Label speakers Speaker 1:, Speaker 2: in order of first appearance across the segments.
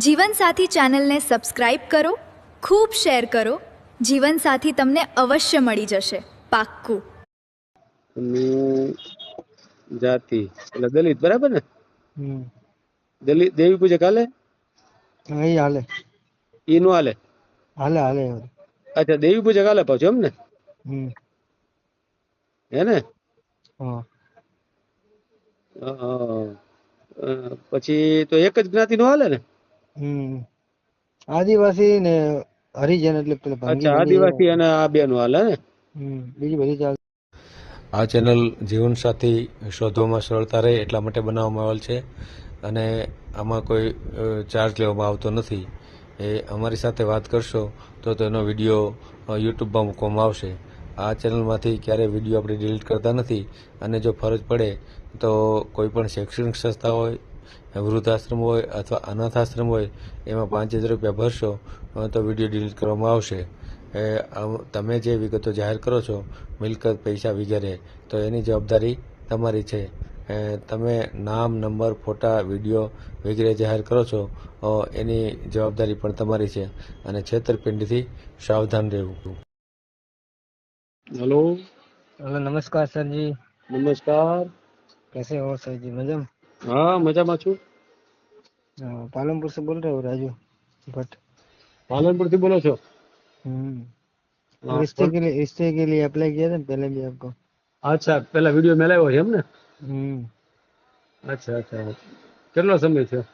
Speaker 1: જીવનસાથી ચેનલને સબસ્ક્રાઇબ કરો, ખૂબ શેર કરો. જીવનસાથી તમને અવશ્ય મળી જશે, પાક્કું.
Speaker 2: જાતિ એટલે દલિત, બરાબર ને?
Speaker 3: હમ
Speaker 2: દલિત દેવી પૂજક હાલે?
Speaker 3: એ હાલે
Speaker 2: ઈ નો હાલે?
Speaker 3: હાલે હાલે
Speaker 2: અચ્છા, દેવી પૂજક હાલે પાછું, એમ ને?
Speaker 3: હમ
Speaker 2: હે ને?
Speaker 3: હા
Speaker 2: પછી તો એક જ જ્ઞાતિ નો હાલે ને?
Speaker 3: હમ આદિવાસી ને હરિજન એટલે પેલા ભંગી
Speaker 2: અચ્છા, આદિવાસી અને આ બે નું હાલે ને?
Speaker 3: બીજી બધી ચાલ.
Speaker 4: આ ચેનલ જીવનસાથી શોધવામાં સરળતા રહે એટલા માટે બનાવવામાં આવેલ છે અને આમાં કોઈ ચાર્જ લેવામાં આવતો નથી. એ અમારી સાથે વાત કરશો તો તેનો વિડીયો યુટ્યુબમાં મૂકવામાં આવશે. આ ચેનલમાંથી ક્યારેય વિડીયો આપણે ડિલીટ કરતા નથી અને જો ફરજ પડે તો કોઈ પણ શૈક્ષણિક સંસ્થા હોય, વૃદ્ધાશ્રમ હોય અથવા અનાથાશ્રમ હોય એમાં 5000 રૂપિયા ભરશો તો વિડીયો ડિલીટ કરવામાં આવશે. તમે જે વિગતો જાહેર કરો છો, મિલકત, પૈસા વગેરે, તો એની જવાબદારી તમારી છે. તમે નામ, નંબર, ફોટા, વિડીયો વગેરે જાહેર કરો છો એની જવાબદારી પણ તમારી છે અને છેતરપિંડીથી સાવધાન રહેવું.
Speaker 2: હેલો,
Speaker 3: हेलो नमस्कार सर जी।
Speaker 2: નમસ્કાર.
Speaker 3: कैसे हो सर जी? मजम।
Speaker 2: હા, મજામાં છું.
Speaker 3: पालमपुर से बोल रहे हो राजू भट्ट?
Speaker 2: પાલનપુર થી બોલો છો?
Speaker 3: वो रिश्ते के लिए अप्लाई किया था पहले भी आपको।
Speaker 2: અચ્છા, પેલા વિડીયો મેલાવ્યો છે એમ ને?
Speaker 3: हम्म
Speaker 2: અચ્છા અચ્છા, કેટલો સમય થયો?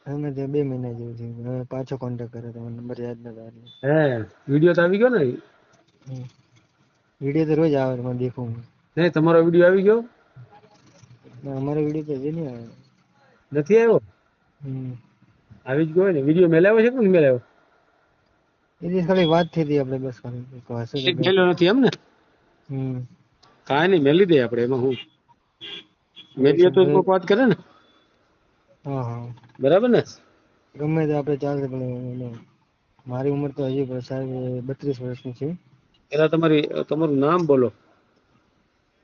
Speaker 3: हमें तो 2 महीना જેવું થયું. હવે પાછો કોન્ટેક્ટ કર્યો, તમારો નંબર યાદ નતો એટલે.
Speaker 2: હે, વિડીયો તો આવી ગયો ને?
Speaker 3: વિડીયો તો રોજ આવે, मैं देखूं.
Speaker 2: નહીં, તમારો વિડીયો આવી ગયો?
Speaker 3: ના, અમારો વિડીયો તો હજી નહીં આવે.
Speaker 2: નથી આવ્યો? આવી જ ગયો હોય ને. વિડીયો મેલાવ્યો છે કે નહીં મેલાવ્યો?
Speaker 3: એ દિવસ ખાલી વાત થઈ હતી આપણે, બસ ખાલી હશે તો બે.
Speaker 2: મેલ્યો નથી એમ ને? કાંઈ નહીં, મેલી દે આપણે, એમાં હું મેલીએ તો કોઈક વાત કરે ને.
Speaker 3: હા હા,
Speaker 2: બરાબર ને?
Speaker 3: ગમે તે આપણે ચાલશે, પણ મારી ઉંમર તો હજી સાહેબ 32 વર્ષની છે.
Speaker 2: પેલા તમારું નામ બોલો.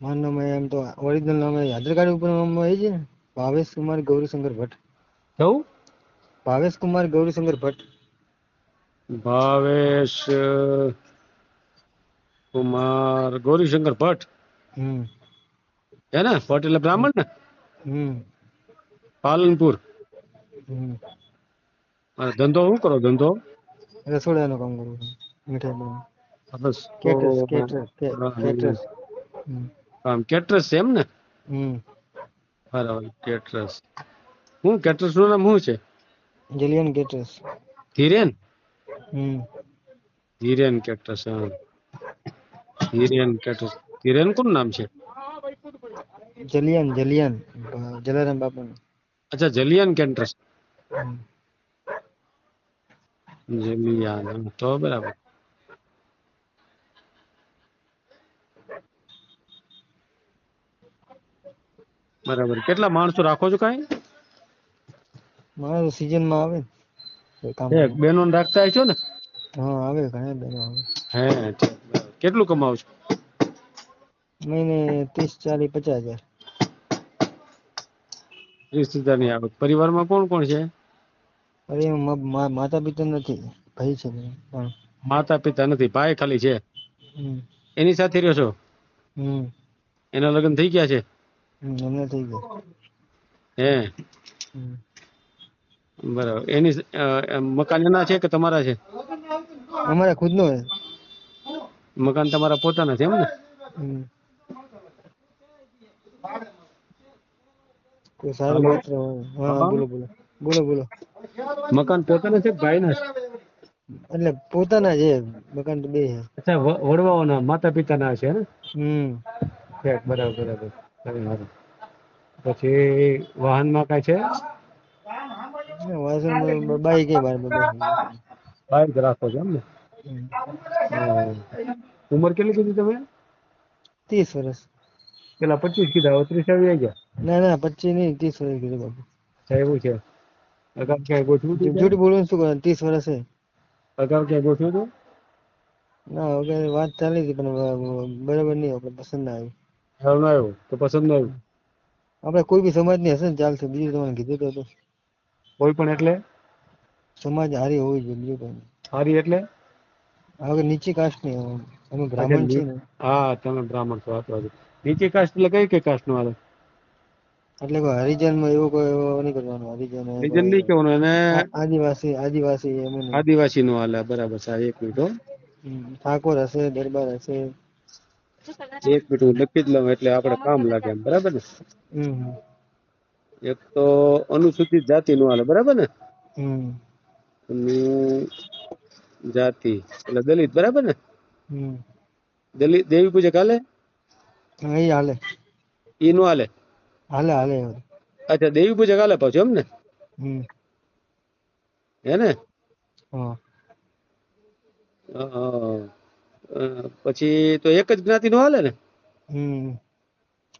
Speaker 3: મારું નામ એમ તો ઓરિજિનલ નામ આધાર કાર્ડ ઉપર નામ એ છે ને, ભાવેશ કુમાર ગૌરીશંકર ભટ્ટ.
Speaker 2: સૌ
Speaker 3: ભાવેશ કુમાર ગૌરીશંકર ભટ્ટ.
Speaker 2: ભાવેશ કુમાર ગૌરીશંકર ભટ્ટ. હે ને? ભટ્ટ એટલે બ્રાહ્મણ ને? પાલનપુર. અને ધંધો શું કરો? ધંધો
Speaker 3: રસોડાનું કામ કરું છું, મીઠાઈ બનાવું.
Speaker 2: બસ
Speaker 3: કેટરર્સ.
Speaker 2: આમ કેટરસ છે એમ ને? બરાબર, કેટરસ. હું કેટરસ નું નામ શું છે?
Speaker 3: જલિયન કેટરર્સ.
Speaker 2: ધીરેન? ધીરેન કેટરસ. હા, ધીરેન કેટરસ. ધીરેન કોનું નામ છે?
Speaker 3: જલિયન જલારામ બાપાનું.
Speaker 2: અચ્છા, જલિયાન કેટરસ. જલિયાન, તો બરાબર. બરાબર, કેટલા માણસો રાખો છો? કાંઈ
Speaker 3: મારે તો સિઝનમાં આવે ને કામ.
Speaker 2: એક બેનો રાખતા હશો ને?
Speaker 3: હા, આવે, ઘણા બેનો આવે.
Speaker 2: હે, કેટલું કમાવ છો?
Speaker 3: મહિને 30, 40, 50 હજાર.
Speaker 2: 30,000 ની આવક. પરિવારમાં કોણ કોણ છે?
Speaker 3: અરે માતા પિતા નથી, ભાઈ છે પણ.
Speaker 2: માતા પિતા નથી, ભાઈ ખાલી છે. એની સાથે રહ્યો છો? એના લગ્ન થઈ ગયા છે?
Speaker 3: એમને થઈ ગયા.
Speaker 2: હે, બરાબર. એની મકાન એના છે કે તમારા છે?
Speaker 3: અમારા ખુદ નો હે.
Speaker 2: મકાન તમારા પોતાના છે એમ ને?
Speaker 3: કોઈ સારું પાત્ર હોય. હા, બોલો.
Speaker 2: મકાન પોતાના છે ભાઈ ના?
Speaker 3: એટલે પોતાના છે, મકાન તો બે છે.
Speaker 2: અચ્છા, વડવાઓના, માતા પિતાના છે ને? બરાબર. પછી વાહનમાં કઈ છે?
Speaker 3: બાઈક કે બાર
Speaker 2: બાઈક રાખો છો એમ ને? ઉંમર કેટલી કીધી તમે?
Speaker 3: 30 વર્ષ.
Speaker 2: પેલા 25 કીધા, 30 આવી ગયા?
Speaker 3: ના 25 નહીં, 30 વર્ષ કીધું બાપુ.
Speaker 2: એવું છે? અગાઉ ક્યાંય ગોઠવ્યું હતું?
Speaker 3: જૂઠ બોલવાનું શું કરે? 30 વર્ષ છે.
Speaker 2: અગાઉ ક્યાંય ગોઠવ્યું હતું?
Speaker 3: ના, વગર વાત ચાલી હતી પણ બરાબર નહીં, આપણે પસંદ ના આવી.
Speaker 2: સારું ના આવ્યું તો પસંદ ના આવ્યું?
Speaker 3: આપણે કોઈ બી સમાજની હશે ને ચાલશે, બીજું તમારે કીધું તો હતું.
Speaker 2: કોઈ પણ એટલે?
Speaker 3: સમાજ હારી હોવી જોઈએ, બીજું કઈ નહીં.
Speaker 2: હારી એટલે
Speaker 3: હવે નીચી કાસ્ટ ની અમે
Speaker 2: અચ્છા,
Speaker 3: બ્રાહ્મણ છીએ ને,
Speaker 2: હા તમે બ્રાહ્મણ છો, વાત વાત. નીચી કાસ્ટ એટલે કઈ કઈ કાસ્ટ નું હાલે?
Speaker 3: એટલે કોઈ હરિજન માં એવું કોઈ નહીં કરવાનું. હરિજન એ
Speaker 2: રીજન
Speaker 3: કોઈ
Speaker 2: નહીં કેવાનું, અને
Speaker 3: આદિવાસી આદિવાસી એમ નહીં.
Speaker 2: આદિવાસી નું હાલે, બરાબર છે. એક મિનિટ હો,
Speaker 3: ઠાકોર હશે, દરબાર હશે.
Speaker 2: એક મિનિટ હું લખી જ લઉં એટલે આપણે કામ લાગે એમ, બરાબર ને.
Speaker 3: હમ
Speaker 2: એક તો અનુસૂચિત જાતિ નું હાલે, બરાબર ને.
Speaker 3: હમ
Speaker 2: જાતિ એટલે દલિત, બરાબર ને.
Speaker 3: હમ
Speaker 2: દલિત દેવી પૂજક હાલે?
Speaker 3: એ હાલે
Speaker 2: ઈ નું હાલે?
Speaker 3: હાલે હાલે.
Speaker 2: અચ્છા, દેવી પૂજક હાલે પાછું એમ ને,
Speaker 3: હમ
Speaker 2: હે ને.
Speaker 3: હા
Speaker 2: પછી તો એક જ જ્ઞાતિ નું હાલે ને?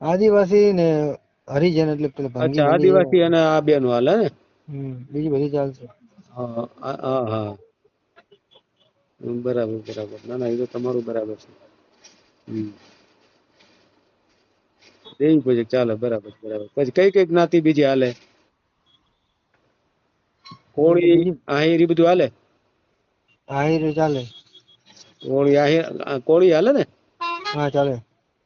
Speaker 3: આદિવાસી ને હરિજન એટલે પેલા ભંગી
Speaker 2: અચ્છા,
Speaker 3: બની
Speaker 2: આદિવાસી અને આ બે નું હાલે ને.
Speaker 3: બીજી બધી ચાલશે.
Speaker 2: હા હા હા, બરાબર બરાબર. ના ના, એ તો તમારું બરાબર છે. દેવી પૂજક ચાલે, બરાબર બરાબર. પછી કઈ કઈ જ્ઞાતિ બીજી હાલે? કોળી
Speaker 3: બીજી
Speaker 2: આહિર બધું હાલે?
Speaker 3: આહિર ચાલે.
Speaker 2: કોળી આહિર કોળી હાલે ને?
Speaker 3: હા ચાલે.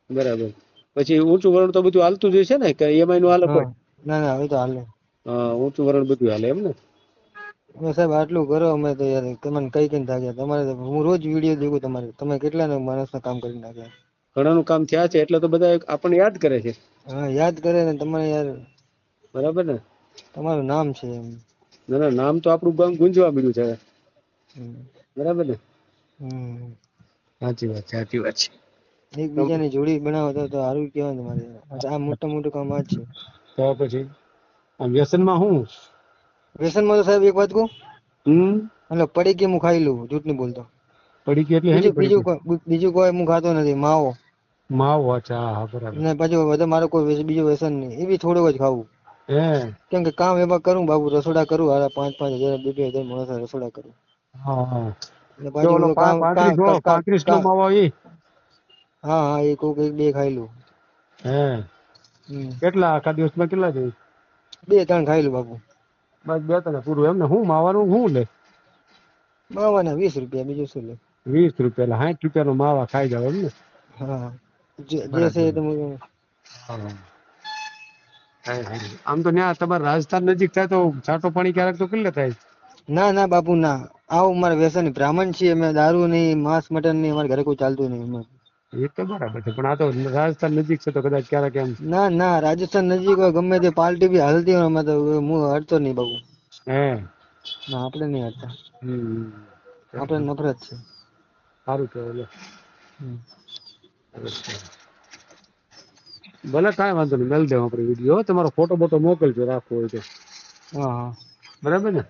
Speaker 2: બરાબર. પછી ઊંચું વરણ તો બધું હાલતું જ હશે ને, કે એમાં નું હાલે કોઈ?
Speaker 3: ના ના, હવે તો હાલે.
Speaker 2: હા, ઊંચું વરણ બધું હાલે એમ ને.
Speaker 3: સાહેબ આટલું કરો, અમે તો યાર તમને કઈ કઈ થાક્યા. તમારે હું રોજ વિડીયો દેખું તમારે, તમે કેટલા માણસના કામ કરી નાખ્યા.
Speaker 2: ઘણાનું કામ થયા છે એટલે તો બધા આપણને યાદ કરે છે.
Speaker 3: હા, યાદ કરે ને તમારે યાર,
Speaker 2: બરાબર ને.
Speaker 3: તમારું નામ છે એમ.
Speaker 2: ના ના, નામ તો આપણું ગામ ગુંજવા મળ્યું છે, બરાબર ને. સાચી વાત છે, સાચી વાત છે.
Speaker 3: એકબીજાની જોડી બનાવો તો સારું કહેવાય તમારે. આ મોટા મોટું કામ આ જ છે.
Speaker 2: તો પછી આમ વ્યસનમાં હું
Speaker 3: વ્યસનમાં તો સાહેબ એક વાત કહું, એટલે પડી કે હું ખાઈ લઉં, જૂઠ નહીં બોલતો.
Speaker 2: પડી ગઈ એટલે હેની પડી ગઈ?
Speaker 3: બીજું કોઈ હું ખાતો નથી. માવો
Speaker 2: માવો, અચ્છા, હા બરાબર.
Speaker 3: ને પછી બધો મારો કોઈ બીજું વ્યસન નહીં. એ બી થોડુંક જ ખાવું. કેમ કે કામ એમાં કરું બાબુ, રસોડા કરું, હારા 5,000 5,000 માણસ રસોડા કરું.
Speaker 2: હા હા.
Speaker 3: ને
Speaker 2: તો
Speaker 3: પાછું
Speaker 2: ઓલો
Speaker 3: બધું કામ
Speaker 2: 35 નો માવો ઈ?
Speaker 3: હા હા, એક બે ખાઈ લઉં.
Speaker 2: કેટલા આખા દિવસમાં કેટલા જોઈએ?
Speaker 3: 2-3 ખાઈ લઉં બાબુ.
Speaker 2: બસ 2-3 પૂરું એમ ને. હું માવાનું શું લે?
Speaker 3: માવાના 20 રૂપિયા, બીજું શું લે.
Speaker 2: 20 રૂપિયા એટલે 60 રૂપિયા નો માવા ખાઈ જાવ એમ ને.
Speaker 3: હા, જે છે તમે.
Speaker 2: આમ તો ત્યાં તમારે રાજસ્થાન નજીક થાય તો છાટો પાણી ક્યારેક તો કેટલે થાય?
Speaker 3: ના ના બાપુ ના, આવું મારે વ્યસન બ્રાહ્મણ છીએ અમે. દારૂ નહીં, માંસ મટન નહીં, અમારે ઘરે કોઈ ચાલતું નહીં.
Speaker 2: એ તો બરાબર છે, પણ આ તો રાજસ્થાન નજીક છે તો કદાચ ક્યારેક એમ.
Speaker 3: ના ના, રાજસ્થાન નજીક હોય ગમે તે પાર્ટી બી હાલતી હોય, અમે તો હું હટતો નહીં બાબુ. ના, આપણે નહીં હટતા. આપણે નફરત છે.
Speaker 2: સારું કહેવાય. ભલે કાંઈ વાંધો નહીં, મેલ દેવા આપણે વિડીયો. તમારો ફોટો બોટો મોકલજો, રાખવો હોય તો.
Speaker 3: હા
Speaker 2: બરાબર ને.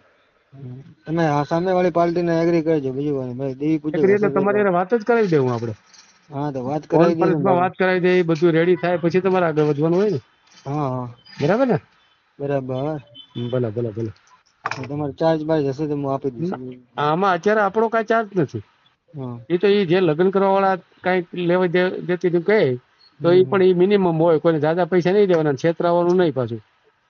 Speaker 3: તમે સામે વાળી પાર્ટી ને એગ્રી કરજો, બીજું કોઈ ભાઈ. દેવી પૂજક
Speaker 2: એટલે તમારે એને વાત જ કરાવી દેવું આપણે.
Speaker 3: હા, તો વાત કરાવી દઈએ.
Speaker 2: કોન્ફરન્સમાં વાત કરાવી દે, બધું રેડી થાય પછી તમારે આગળ વધવાનું હોય ને.
Speaker 3: હા હા,
Speaker 2: બરાબર ને.
Speaker 3: બરાબર.
Speaker 2: ભલે ભલે ભલે.
Speaker 3: તમારે ચાર્જ બાર્જ હશે તો હું આપી દઈશ.
Speaker 2: આમાં અત્યારે આપણો કાંઈ ચાર્જ નથી.
Speaker 3: હા,
Speaker 2: એ તો જે લગ્ન કરવા વાળા કઈક લેવા દેતી કહે તો એ પણ એ મિનિમમ હોય. કોઈને જાજા પૈસા નહીં દેવાના, છેતરાવાનું નહીં પાછું.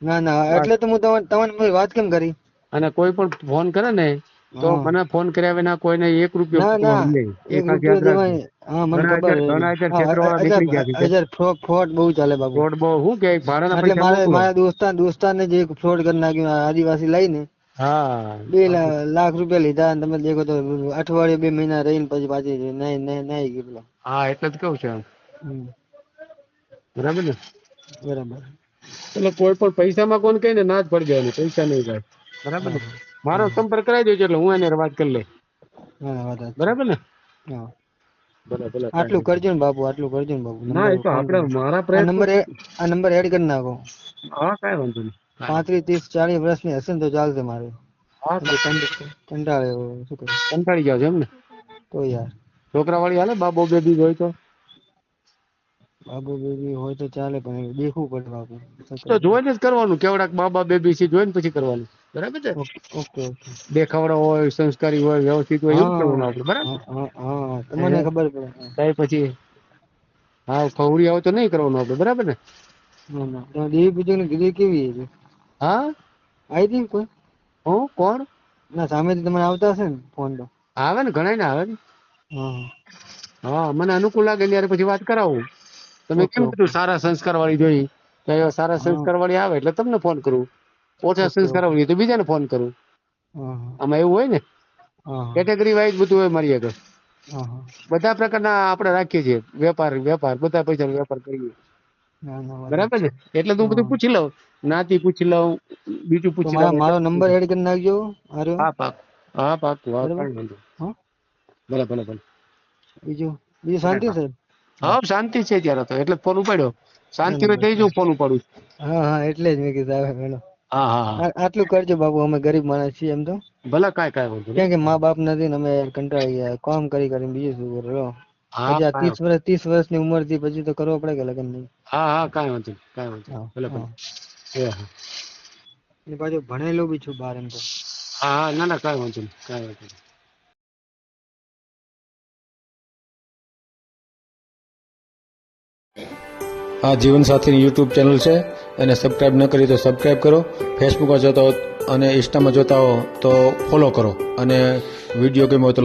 Speaker 3: ના ના, એટલે તો હું તમને વાત કેમ કરી.
Speaker 2: અને કોઈ પણ ફોન કરે ને તો મને ફોન કર્યા વિના કોઈને 1 રૂપિયો
Speaker 3: ના ના,
Speaker 2: નહીં.
Speaker 3: 1 રૂપિયો દેવાય. હા, મને ખબર છે.
Speaker 2: ઘણા છેતરવાળા નીકળી ગયા છે.
Speaker 3: ફ્રોડ બહુ ચાલે બાબુ.
Speaker 2: ફ્રોડ બહુ શું કે ભાડાના
Speaker 3: એટલે
Speaker 2: પૈસા
Speaker 3: મારા દોસ્તાર ને જે ફ્રોડ કરી નાખ્યું, આદિવાસી લઈને
Speaker 2: હા
Speaker 3: 2 લાખ રૂપિયા લીધા. અને તમે દેખો તો અઠવાડિયે 2 મહિના રહીને પછી પાછી નહીં ગયું.
Speaker 2: હા, એટલે જ કહું છું. બરાબર ને.
Speaker 3: બરાબર.
Speaker 2: એટલે કોઈ પણ પૈસામાં કોણ કઈ ને ના જ પડી જાય, પૈસા નહીં જાય. બરાબર ને. મારો સંપર્ક કરાવી દેજો એટલે હું એને વાત કરી લે. બરાબર ને.
Speaker 3: આટલું કરજો ને બાપુ, આટલું કરજો ને બાપુ.
Speaker 2: ના, એ તો આપણે મારા પ્રયત્ન.
Speaker 3: આ નંબર એડ કરી નાખો.
Speaker 2: હા, કાંઈ વાંધો નહીં.
Speaker 3: 35, 30, 40 વર્ષની હશે ને તો ચાલશે મારે.
Speaker 2: હા,
Speaker 3: કંટાળે શું કરું.
Speaker 2: કંટાળી ગયા છે એમ ને.
Speaker 3: તો યાર
Speaker 2: છોકરા વાળી હાલે, બાબો બેબી હોય તો.
Speaker 3: બાબુ બેબી હોય તો ચાલે, પણ દેખવું પડે બાપુ.
Speaker 2: તો જોઈને જ કરવાનું. કેવડાક બાબા બેબી છે જોઈને પછી કરવાનું. બરાબર છે.
Speaker 3: ઓકે.
Speaker 2: દેખાવડા હોય, સંસ્કારી હોય, વ્યવસ્થિત હોય એવું કરવાનું આપણે. બરાબર.
Speaker 3: હા, તમને ખબર પડે.
Speaker 2: કઈ પછી હા ફવડી આવે તો નહીં કરવાનું આપણે. બરાબર ને.
Speaker 3: દેવી પૂજક ની વિધિ કેવી છે?
Speaker 2: હા,
Speaker 3: આવી હતી કોઈ?
Speaker 2: કોણ?
Speaker 3: ના સામેથી તમને આવતા હશે ને ફોન તો?
Speaker 2: આવે ને ઘણા ને આવે ને.
Speaker 3: હા
Speaker 2: હા મને અનુકૂળ લાગે ત્યારે પછી વાત કરાવું. તમે કેમ કીધું સારા સંસ્કાર વાળી જોઈ, તો એ સારા સંસ્કાર વાળી આવે એટલે તમને ફોન કરું. ઓછા સંસ્કાર વાળી તો બીજાને ફોન કરું.
Speaker 3: હા
Speaker 2: આમાં એવું હોય ને,
Speaker 3: હા
Speaker 2: કેટેગરી વાઇઝ બધું હોય મારી આગળ.
Speaker 3: હા હા.
Speaker 2: બધા પ્રકારના આપણે રાખીએ છીએ, વેપાર બધા પૈસાનો વેપાર કરીએ.
Speaker 3: ના ના વાત
Speaker 2: બરાબર ને, એટલે તું બધું
Speaker 3: હા.
Speaker 2: પૂછી લઉં, જ્ઞાતિ પૂછી લઉં, બીજું
Speaker 3: તો
Speaker 2: પૂછી લઉં.
Speaker 3: મારો નંબર એડ કરી નાખજો. આર્યો
Speaker 2: હા પાક, હા પાકું, હા
Speaker 3: બરાબર.
Speaker 2: કાંઈ વાંધો નહીં.
Speaker 3: હા
Speaker 2: ભલે ભલે ભલે.
Speaker 3: બીજું શાંતિ છે?
Speaker 2: હા શાંતિ છે ત્યારે તો, એટલે ફોન ઉપાડ્યો.
Speaker 3: ના
Speaker 2: શાંતિ
Speaker 3: ના
Speaker 2: હોય તો
Speaker 3: બસ.
Speaker 2: જ હું ફોન ઉપાડું.
Speaker 3: હા હા એટલે જ મેં કીધું આવે મેડમ.
Speaker 2: હા હા હા
Speaker 3: આટલું કરજો બાબુ, અમે ગરીબ માણસ છીએ એમ તો.
Speaker 2: ભલે કાંઈ વાંધો
Speaker 3: કેમ કે
Speaker 2: નહીં.
Speaker 3: મા બાપ નથી ને અમે કંટાળી ગયા કામ કરીને બીજું શું કરો.
Speaker 2: હા
Speaker 3: પછી આ
Speaker 2: કાંઈ
Speaker 3: 30 વર્ષની ઉંમર થી પછી તો કરવો પડે કે લગ્ન નહીં.
Speaker 2: હા હા કાંઈ વાંધો નહીં, કાંઈ વાંધો નહીં.
Speaker 3: હા
Speaker 2: ભલે
Speaker 3: હા.
Speaker 2: ભલે. હા
Speaker 3: ને પાછું ભણેલો બી છું બહાર એમ તો.
Speaker 2: હા ના ના કાંઈ વાંધો નહીં, કાંઈ વાંધો નહીં.
Speaker 4: આ જીવનસાથીની યુટ્યુબ ચેનલ છે, એને સબસ્ક્રાઇબ ન કરી તો સબસ્ક્રાઇબ કરો. ફેસબુકમાં જોતા હો અને ઇન્સ્ટામાં જોતા હો તો ફોલો કરો, અને વિડીયો ગમ્યો હોય તો